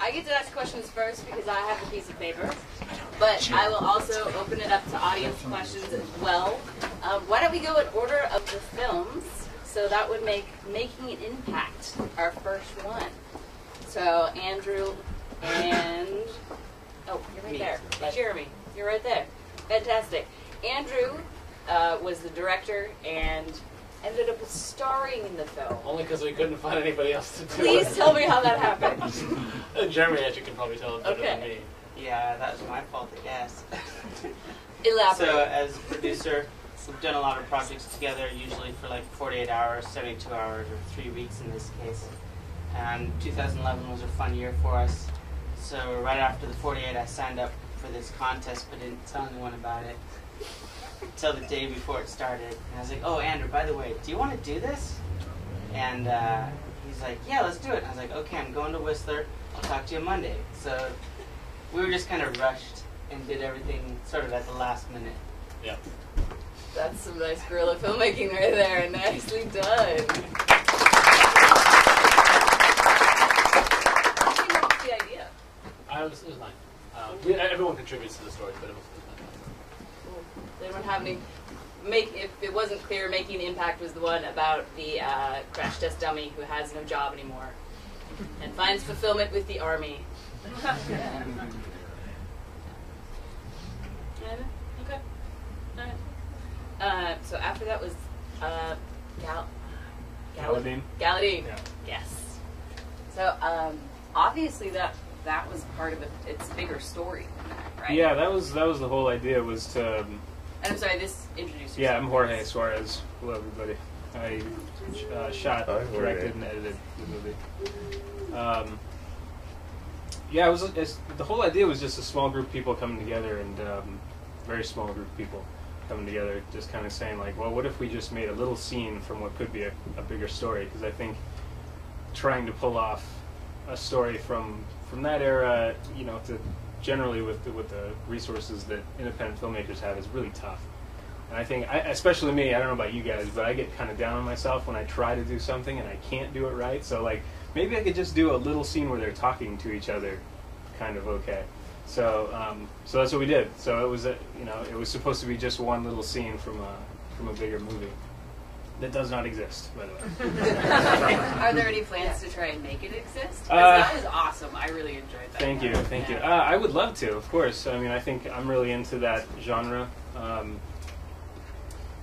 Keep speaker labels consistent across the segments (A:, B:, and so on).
A: I get to ask questions first because I have a piece of paper, but I will also open it up to audience questions as well. Why don't we go in order of the films? So that would make Making an Impact our first one. So Andrew and you're right there. Jeremy, you're right there. Fantastic. Andrew was the director and ended up starring in the film.
B: Only because we couldn't find anybody else to do it.
A: Please tell me how that happened.
B: Jeremy actually can probably tell it better than me.
C: Yeah, that was my fault, I guess.
A: Elaborate.
C: So, as a producer, we've done a lot of projects together, usually for like 48 hours, 72 hours, or 3 weeks in this case. And 2011 was a fun year for us. So right after the 48, I signed up for this contest, but didn't tell anyone about it until the day before it started. And I was like, oh, Andrew, by the way, do you want to do this? And he's like, yeah, let's do it. And I was like, okay, I'm going to Whistler. I'll talk to you Monday. So we were just kind of rushed and did everything sort of at the last minute.
B: Yeah.
A: That's some nice guerrilla filmmaking right there. Nicely done. The idea.
B: It was mine. Everyone contributes to the story, but it was mine.
A: Cool. Did anyone have any? If it wasn't clear, Making an Impact was the one about the crash test dummy who has no job anymore and finds fulfillment with the army. Okay. Alright. So after that was
D: Galadine.
A: Galadine.
D: Yeah.
A: Yes. So obviously that was part of its bigger story than that, right?
D: Yeah, that was the whole idea, was to.
A: And I'm sorry, introduce yourself.
D: Yeah, I'm Jorge Suarez. Hello, everybody. I shot, directed, and edited the movie. Yeah, the whole idea was just a small group of people coming together, and very small group of people coming together, just kind of saying like, well, what if we just made a little scene from what could be a bigger story? Because I think trying to pull off a story from that era, to generally with the resources that independent filmmakers have, is really tough. And I think, especially me, I don't know about you guys, but I get kind of down on myself when I try to do something and I can't do it right. So like, maybe I could just do a little scene where they're talking to each other, kind of okay. So so that's what we did. So it was it was supposed to be just one little scene from a bigger movie that does not exist, by the way.
A: Are there any plans to try and make it exist? That was awesome. I really enjoyed that.
D: Thank you. I would love to, of course. I mean, I think I'm really into that genre.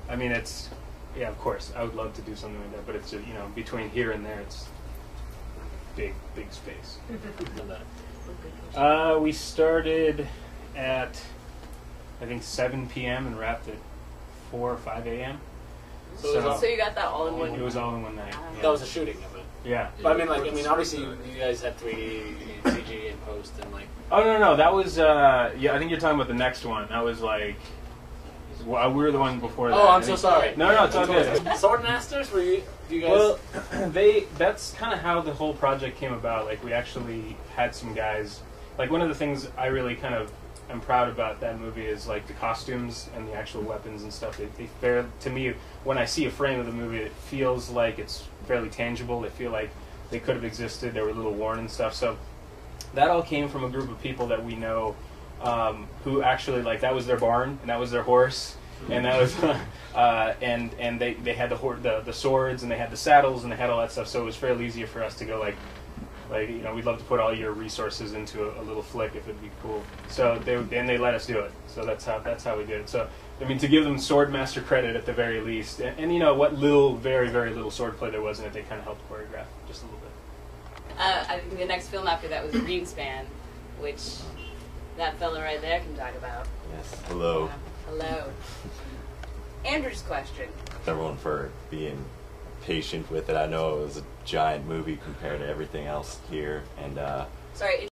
D: I mean, of course, I would love to do something like that, but it's just, between here and there, it's big space. We started at, I think, 7 p.m. and wrapped at 4 or 5 a.m.
A: So you got that all in one?
D: It was all in one night. Yeah.
B: That was a shooting of it.
D: Yeah.
B: But obviously you guys had 3D, CG, and post, and like.
D: Oh no, that was I think you're talking about the next one. That was like. Well, we were the one before that.
B: Oh, I'm so sorry.
D: No, it's all good.
B: Sword Masters? Were you guys?
D: Well, that's kind of how the whole project came about. Like, we actually had some guys. Like, one of the things I really kind of am proud about that movie is like the costumes and the actual weapons and stuff. To me, when I see a frame of the movie, it feels like it's fairly tangible. They feel like they could have existed. They were a little worn and stuff. So that all came from a group of people that we know. Who actually, like, that was their barn and that was their horse, and that was and they had the swords and they had the saddles and they had all that stuff. So it was fairly easy for us to go like we'd love to put all your resources into a little flick if it'd be cool. So they let us do it. So that's how we did it. So I mean, to give them Swordmaster credit at the very least, and what little, very very little swordplay there was in it, they kind of helped choreograph just a little bit.
A: I think the next film after that was Greenspan, which. That fella right there can talk about.
E: Yes. Hello.
A: Hello. Andrew's question.
E: Everyone for being patient with it. I know it was a giant movie compared to everything else here, and
A: sorry.